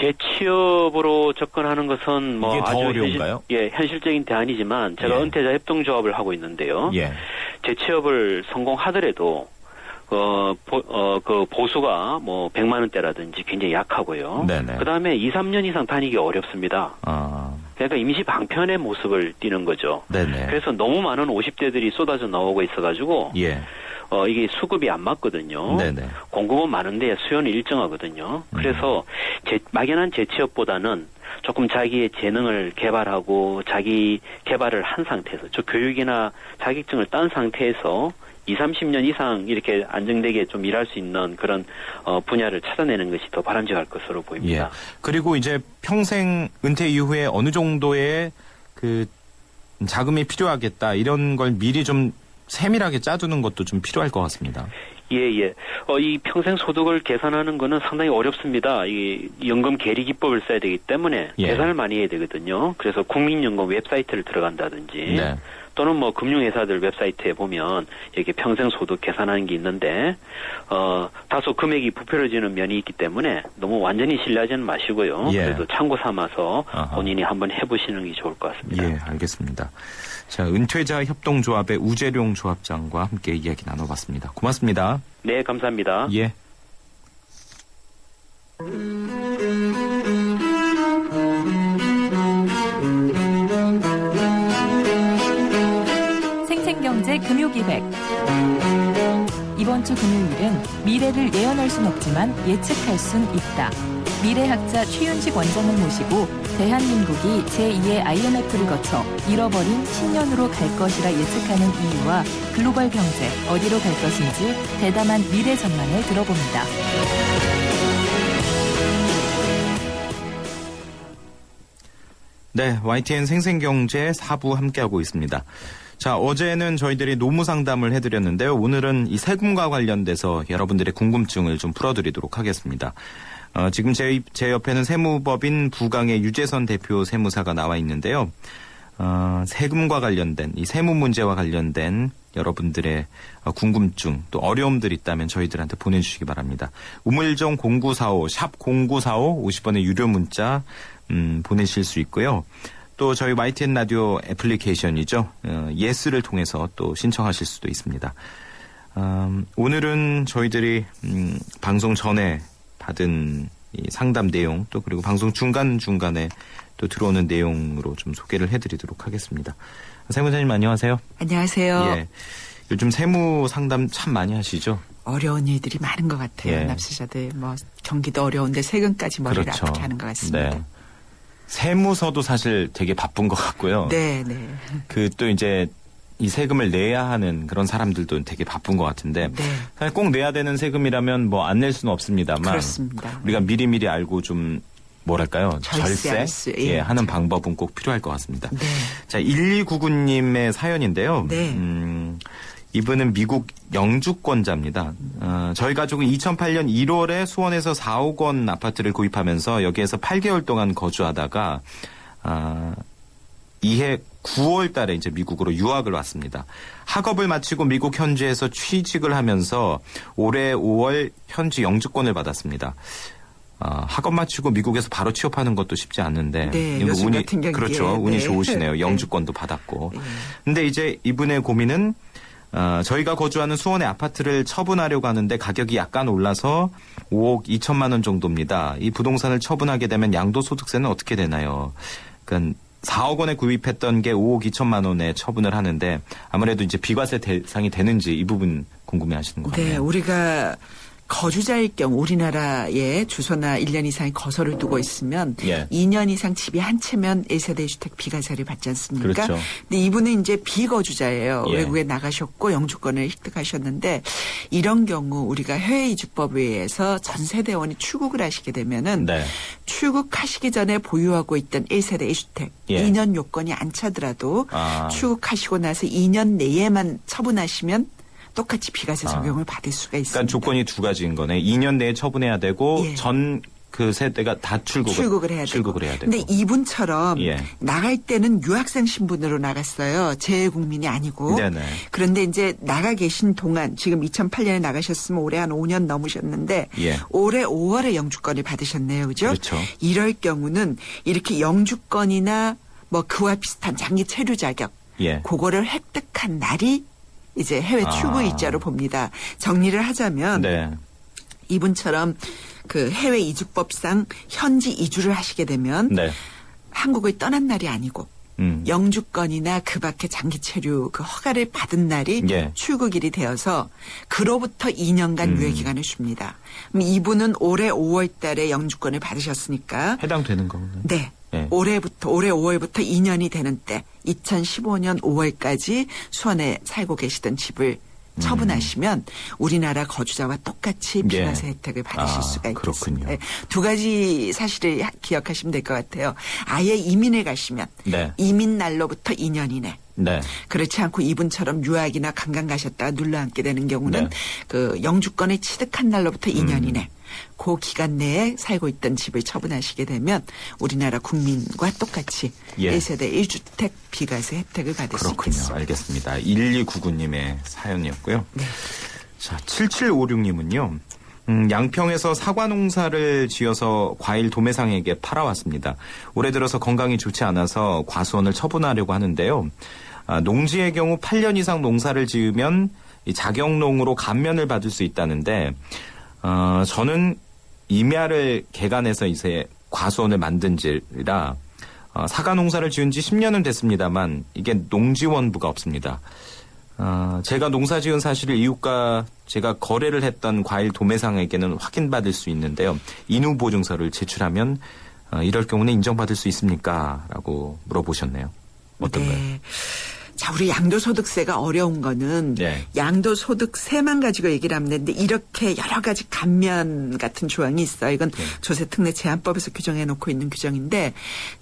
재취업으로 접근하는 것은 뭐 이게 더 아주 어려운가요? 현실적인 대안이지만 제가 예. 은퇴자 협동조합을 하고 있는데요. 예. 재취업을 성공하더라도 그 보수가 뭐 100만 원대라든지 굉장히 약하고요. 네네. 그다음에 2, 3년 이상 다니기 어렵습니다. 아. 그러니까 임시 방편의 모습을 띠는 거죠. 네네. 그래서 너무 많은 50대들이 쏟아져 나오고 있어가지고 예. 이게 수급이 안 맞거든요. 네네. 공급은 많은데 수요는 일정하거든요. 그래서 막연한 재취업보다는 조금 자기의 재능을 개발하고 자기 개발을 한 상태에서 즉 교육이나 자격증을 딴 상태에서 20, 30년 이상 이렇게 안정되게 좀 일할 수 있는 그런 분야를 찾아내는 것이 더 바람직할 것으로 보입니다. 예. 그리고 이제 평생 은퇴 이후에 어느 정도의 그 자금이 필요하겠다 이런 걸 미리 좀 세밀하게 짜두는 것도 좀 필요할 것 같습니다. 예. 이 평생 소득을 계산하는 거는 상당히 어렵습니다. 이 연금 계리 기법을 써야 되기 때문에 예. 계산을 많이 해야 되거든요. 그래서 국민연금 웹사이트를 들어간다든지 네. 또는 뭐 금융회사들 웹사이트에 보면 이렇게 평생 소득 계산하는 게 있는데 다소 금액이 부풀어지는 면이 있기 때문에 너무 완전히 신뢰하지는 마시고요. 예. 그래도 참고 삼아서 아하. 본인이 한번 해보시는 게 좋을 것 같습니다. 예, 알겠습니다. 자, 은퇴자 협동조합의 우재룡 조합장과 함께 이야기 나눠봤습니다. 고맙습니다. 네, 감사합니다. 예. 생생경제 금요기획. 이번 주 금요일은 미래를 예언할 순 없지만 예측할 순 있다. 미래학자 최윤식 원장을 모시고 대한민국이 제2의 IMF를 거쳐 잃어버린 10년으로 갈 것이라 예측하는 이유와 글로벌 경제 어디로 갈 것인지 대담한 미래 전망을 들어봅니다. 네, YTN 생생경제 4부 함께하고 있습니다. 자, 어제는 저희들이 노무 상담을 해드렸는데요. 오늘은 이 세금과 관련돼서 여러분들의 궁금증을 좀 풀어드리도록 하겠습니다. 지금 제 옆에는 세무법인 부강의 유재선 대표 세무사가 나와 있는데요. 세금과 관련된 이 세무 문제와 관련된 여러분들의 궁금증 또 어려움들 있다면 저희들한테 보내주시기 바랍니다. 우물정 0945 샵 0945 50원의 유료 문자 보내실 수 있고요. 또 저희 YTN 라디오 애플리케이션이죠. 예스를 통해서 또 신청하실 수도 있습니다. 오늘은 저희들이 방송 전에 받은 이 상담 내용 또 그리고 방송 중간중간에 또 들어오는 내용으로 좀 소개를 해드리도록 하겠습니다. 세무사님 안녕하세요. 안녕하세요. 예. 요즘 세무 상담 참 많이 하시죠? 어려운 일들이 많은 것 같아요. 예. 납세자들 뭐 경기도 어려운데 세금까지 머리를 그렇죠. 아프게 하는 것 같습니다. 네. 세무서도 사실 되게 바쁜 것 같고요. 네, 네. 그 또 이제 이 세금을 내야 하는 그런 사람들도 되게 바쁜 것 같은데 네. 사실 꼭 내야 되는 세금이라면 뭐 안 낼 수는 없습니다만 그렇습니다. 우리가 미리미리 알고 좀 뭐랄까요? 절세 예. 하는 방법은 꼭 필요할 것 같습니다. 네. 자, 1299님의 사연인데요. 네. 이분은 미국 영주권자입니다. 저희 가족은 2008년 1월에 수원에서 4억 원 아파트를 구입하면서 여기에서 8개월 동안 거주하다가 이해 9월 달에 이제 미국으로 유학을 왔습니다. 학업을 마치고 미국 현지에서 취직을 하면서 올해 5월 현지 영주권을 받았습니다. 학업 마치고 미국에서 바로 취업하는 것도 쉽지 않는데 네, 요즘 운이 같은 경기에. 그렇죠. 운이 네. 좋으시네요. 네. 영주권도 받았고. 근데 이제 이분의 고민은 저희가 거주하는 수원의 아파트를 처분하려고 하는데 가격이 약간 올라서 5억 2천만 원 정도입니다. 이 부동산을 처분하게 되면 양도소득세는 어떻게 되나요? 그러니까 4억 원에 구입했던 게 5억 2천만 원에 처분을 하는데 아무래도 이제 비과세 대상이 되는지 이 부분 궁금해하시는 것 같네요. 네, 우리가 거주자일 경우 우리나라에 주소나 1년 이상의 거소를 두고 있으면 예. 2년 이상 집이 한 채면 1세대 주택 비과세를 받지 않습니까? 그렇죠. 근데 이분은 이제 비거주자예요. 예. 외국에 나가셨고 영주권을 획득하셨는데 이런 경우 우리가 해외이주법에 의해서 전세대원이 출국을 하시게 되면은 네. 출국하시기 전에 보유하고 있던 1세대 1주택 예. 2년 요건이 안 차더라도 출국하시고 나서 2년 내에만 처분하시면 똑같이 비과세 적용을 받을 수가 있습니다. 그러니까 조건이 두 가지인 거네. 2년 내에 처분해야 되고 예. 전 그 세대가 다 출국을 해야 되고. 근데 이분처럼 예. 나갈 때는 유학생 신분으로 나갔어요. 재외국민이 아니고. 네네. 그런데 이제 나가 계신 동안 지금 2008년에 나가셨으면 올해 한 5년 넘으셨는데 예. 올해 5월에 영주권을 받으셨네요. 그죠? 그렇죠. 이럴 경우는 이렇게 영주권이나 뭐 그와 비슷한 장기 체류 자격 예. 그거를 획득한 날이 이제 해외 출국 일자로 봅니다. 정리를 하자면 네. 이분처럼 그 해외 이주법상 현지 이주를 하시게 되면 네. 한국을 떠난 날이 아니고 영주권이나 그 밖에 장기 체류 그 허가를 받은 날이 예. 출국일이 되어서 그로부터 2년간 유예 기간을 줍니다. 그럼 이분은 올해 5월 달에 영주권을 받으셨으니까 해당되는 거군요. 네. 예. 올해 5월부터 2년이 되는 때 2015년 5월까지 수원에 살고 계시던 집을 처분하시면 우리나라 거주자와 똑같이 비과세 혜택을 받으실 수가 있겠습니다. 그렇군요. 네, 두 가지 사실을 기억하시면 될 것 같아요. 아예 이민을 가시면 네. 이민 날로부터 2년 이내. 네. 그렇지 않고 이분처럼 유학이나 관광 가셨다가 눌러앉게 되는 경우는 네. 그 영주권을 취득한 날로부터 2년 이내. 그 기간 내에 살고 있던 집을 처분하시게 되면 우리나라 국민과 똑같이 예. 1세대 1주택 비과세 혜택을 받을 수 그렇군요. 있겠습니다. 알겠습니다. 1299님의 사연이었고요. 네. 자, 7756님은요. 양평에서 사과 농사를 지어서 과일 도매상에게 팔아왔습니다. 올해 들어서 건강이 좋지 않아서 과수원을 처분하려고 하는데요. 농지의 경우 8년 이상 농사를 지으면 이 자격농으로 감면을 받을 수 있다는데 저는 임야를 개간해서 이제 과수원을 만든 지라 사과 농사를 지은 지 10년은 됐습니다만 이게 농지원부가 없습니다. 제가 농사 지은 사실을 이웃과 제가 거래를 했던 과일 도매상에게는 확인받을 수 있는데요. 인후보증서를 제출하면 이럴 경우는 인정받을 수 있습니까? 라고 물어보셨네요. 어떤가요? 네. 자, 우리 양도소득세가 어려운 거는 네. 양도소득세만 가지고 얘기를 하면 되는데 이렇게 여러 가지 감면 같은 조항이 있어요. 이건 조세특례 제한법에서 규정해 놓고 있는 규정인데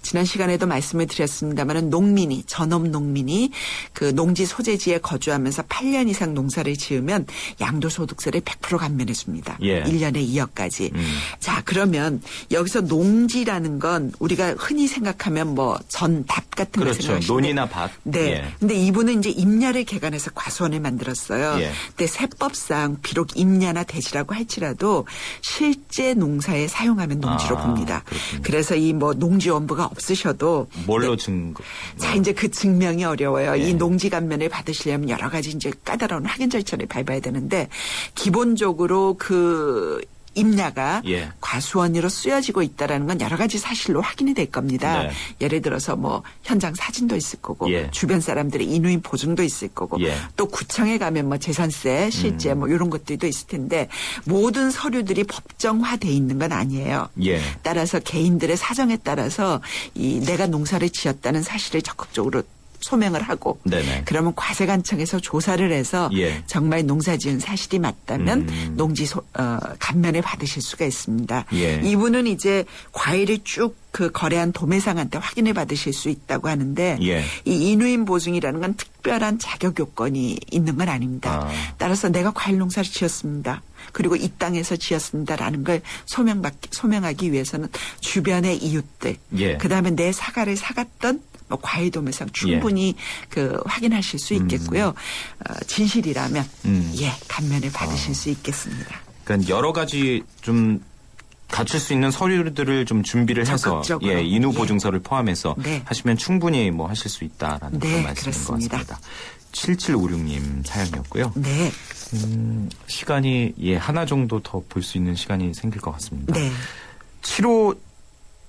지난 시간에도 말씀을 드렸습니다마는 농민이 전업 농민이 그 농지 소재지에 거주하면서 8년 이상 농사를 지으면 양도소득세를 100% 감면해 줍니다. 예. 1년에 2억까지. 자, 그러면 여기서 농지라는 건 우리가 흔히 생각하면 뭐 전답 같은 거 그렇죠. 생각하시는데 논이나 밭. 네. 예. 근데 이분은 이제 임야를 개간해서 과수원을 만들었어요. 예. 근데 세법상 비록 임야나 대지라고 할지라도 실제 농사에 사용하는 농지로 봅니다. 그렇군요. 그래서 이 뭐 농지원부가 없으셔도 뭘로 증거? 자, 이제 그 증명이 어려워요. 예. 이 농지 감면을 받으시려면 여러 가지 이제 까다로운 확인 절차를 밟아야 되는데 기본적으로 그 임야가 예. 과수원으로 쓰여지고 있다라는 건 여러 가지 사실로 확인이 될 겁니다. 네. 예를 들어서 뭐 현장 사진도 있을 거고 예. 주변 사람들의 인후인 보증도 있을 거고 예. 또 구청에 가면 뭐 재산세, 실제 뭐 이런 것들도 있을 텐데 모든 서류들이 법정화돼 있는 건 아니에요. 예. 따라서 개인들의 사정에 따라서 이 내가 농사를 지었다는 사실을 적극적으로 소명을 하고 네네. 그러면 과세관청에서 조사를 해서 예. 정말 농사지은 사실이 맞다면 농지 감면을 받으실 수가 있습니다. 예. 이분은 이제 과일을 쭉 그 거래한 도매상한테 확인을 받으실 수 있다고 하는데 예. 이 인후인 보증이라는 건 특별한 자격 요건이 있는 건 아닙니다. 따라서 내가 과일 농사를 지었습니다. 그리고 이 땅에서 지었습니다라는 걸 소명하기 위해서는 주변의 이웃들, 예. 그다음에 내 사과를 사갔던 뭐 과일 도매상 충분히 그 확인하실 수 있겠고요. 진실이라면 예 감면을 받으실 수 있겠습니다. 그러니까 여러 가지 좀 갖출 수 있는 서류들을 좀 준비를 해서 적극적으로. 예, 인후 보증서를 포함해서 네. 하시면 충분히 뭐 하실 수 있다라는 네, 그런 말씀인 그렇습니다. 것 같습니다. 7756님 사연이었고요. 네. 시간이 하나 정도 더 볼 수 있는 시간이 생길 것 같습니다. 네.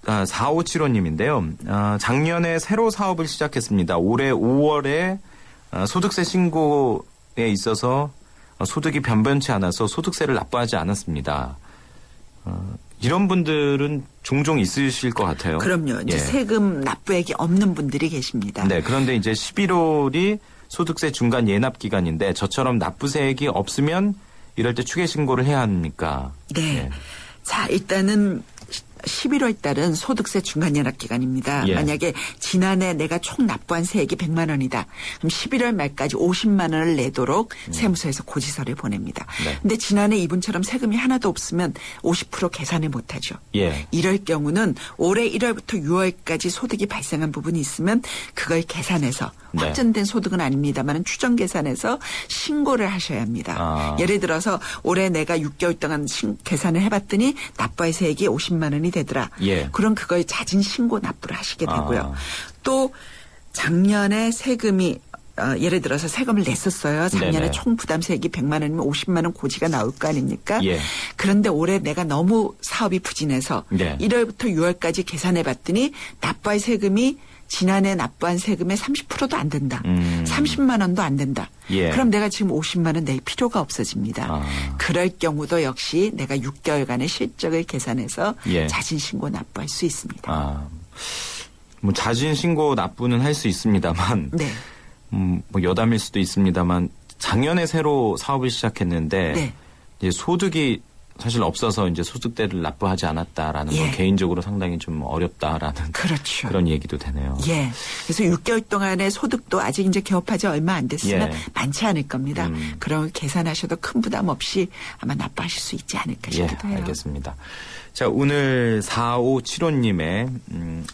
4575님인데요. 작년에 새로 사업을 시작했습니다. 올해 5월에 소득세 신고에 있어서 소득이 변변치 않아서 소득세를 납부하지 않았습니다. 이런 분들은 종종 있으실 것 같아요. 그럼요. 이제 예. 세금 납부액이 없는 분들이 계십니다. 네, 그런데 이제 11월이 소득세 중간 예납 기간인데 저처럼 납부세액이 없으면 이럴 때 추계 신고를 해야 합니까? 네. 예. 자, 일단은 11월 달은 소득세 중간연합 기간입니다. 예. 만약에 지난해 내가 총 납부한 세액이 100만 원이다. 그럼 11월 말까지 50만 원을 내도록 세무서에서 고지서를 보냅니다. 네. 근데 지난해 이분처럼 세금이 하나도 없으면 50% 계산을 못하죠. 예. 이럴 경우는 올해 1월부터 6월까지 소득이 발생한 부분이 있으면 그걸 계산해서 네. 확정된 소득은 아닙니다만 추정 계산해서 신고를 하셔야 합니다. 예를 들어서 올해 내가 6개월 동안 계산을 해봤더니 납부할 세액이 50만 원이 되더라. 예. 그럼 그걸 자진 신고 납부를 하시게 되고요. 또 작년에 세금이 예를 들어서 세금을 냈었어요. 작년에 네네. 총 부담세액이 100만 원이면 50만 원 고지가 나올 거 아닙니까? 예. 그런데 올해 내가 너무 사업이 부진해서 네. 1월부터 6월까지 계산해 봤더니 납부할 세금이 지난해 납부한 세금의 30%도 안 된다. 30만 원도 안 된다. 예. 그럼 내가 지금 50만 원 낼 필요가 없어집니다. 그럴 경우도 역시 내가 6개월간의 실적을 계산해서 예. 자진 신고 납부할 수 있습니다. 뭐 자진 신고 납부는 할 수 있습니다만 네. 뭐 여담일 수도 있습니다만 작년에 새로 사업을 시작했는데 네. 이제 소득이 사실 없어서 이제 소득세를 납부하지 않았다라는 예. 건 개인적으로 상당히 좀 어렵다라는 그렇죠. 그런 얘기도 되네요. 예. 그래서 6개월 동안의 소득도 아직 이제 개업한 지 얼마 안 됐으면 예. 많지 않을 겁니다. 그런 걸 계산하셔도 큰 부담 없이 아마 납부하실 수 있지 않을까 싶기도 해요. 알겠습니다. 자, 오늘 4575님의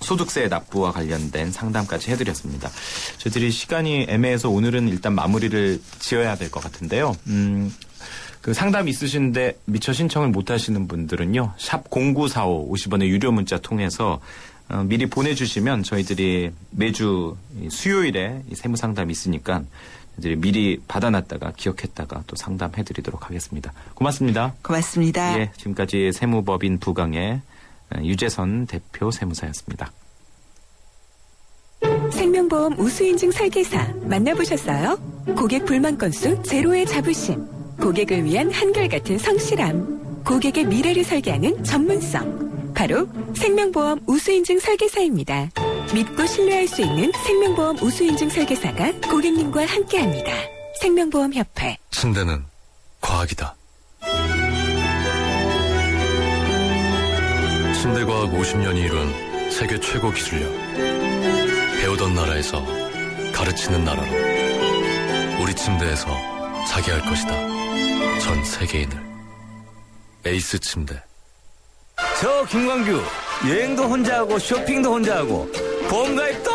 소득세 납부와 관련된 상담까지 해드렸습니다. 저희들이 시간이 애매해서 오늘은 일단 마무리를 지어야 될 것 같은데요. 그 상담 있으신데 미처 신청을 못 하시는 분들은요. 샵 0945 50원의 유료 문자 통해서 미리 보내주시면 저희들이 매주 수요일에 세무 상담이 있으니까 저희들이 미리 받아놨다가 기억했다가 또 상담해드리도록 하겠습니다. 고맙습니다. 고맙습니다. 예, 지금까지 세무법인 부강의 유재선 대표 세무사였습니다. 생명보험 우수인증 설계사 만나보셨어요? 고객 불만 건수 제로의 자부심. 고객을 위한 한결같은 성실함. 고객의 미래를 설계하는 전문성. 바로 생명보험 우수인증 설계사입니다. 믿고 신뢰할 수 있는 생명보험 우수인증 설계사가 고객님과 함께합니다. 생명보험협회. 침대는 과학이다. 침대과학 50년이 이룬 세계 최고 기술력. 배우던 나라에서 가르치는 나라로 우리 침대에서 자기 할 것이다. 전 세계인을. 에이스 침대. 저 김광규 여행도 혼자 하고 쇼핑도 혼자 하고 보험가입도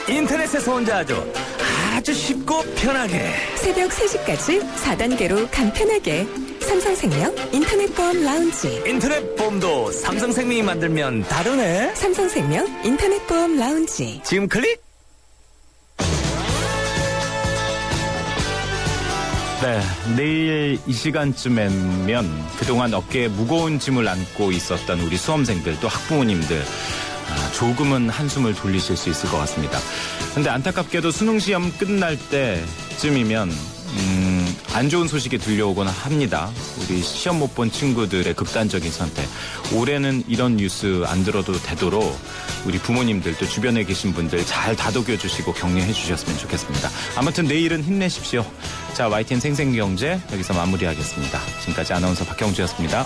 인터넷에서 혼자 하죠. 아주 쉽고 편하게. 새벽 3시까지 4단계로 간편하게. 삼성생명 인터넷보험 라운지. 인터넷 보험도 삼성생명이 만들면 다르네. 삼성생명 인터넷보험 라운지. 지금 클릭. 네, 내일 이 시간쯤이면 그동안 어깨에 무거운 짐을 안고 있었던 우리 수험생들 또 학부모님들 조금은 한숨을 돌리실 수 있을 것 같습니다. 근데 안타깝게도 수능시험 끝날 때쯤이면 안 좋은 소식이 들려오곤 합니다. 우리 시험 못 본 친구들의 극단적인 선택. 올해는 이런 뉴스 안 들어도 되도록 우리 부모님들 또 주변에 계신 분들 잘 다독여 주시고 격려해 주셨으면 좋겠습니다. 아무튼 내일은 힘내십시오. 자, YTN 생생경제 여기서 마무리하겠습니다. 지금까지 아나운서 박경주였습니다.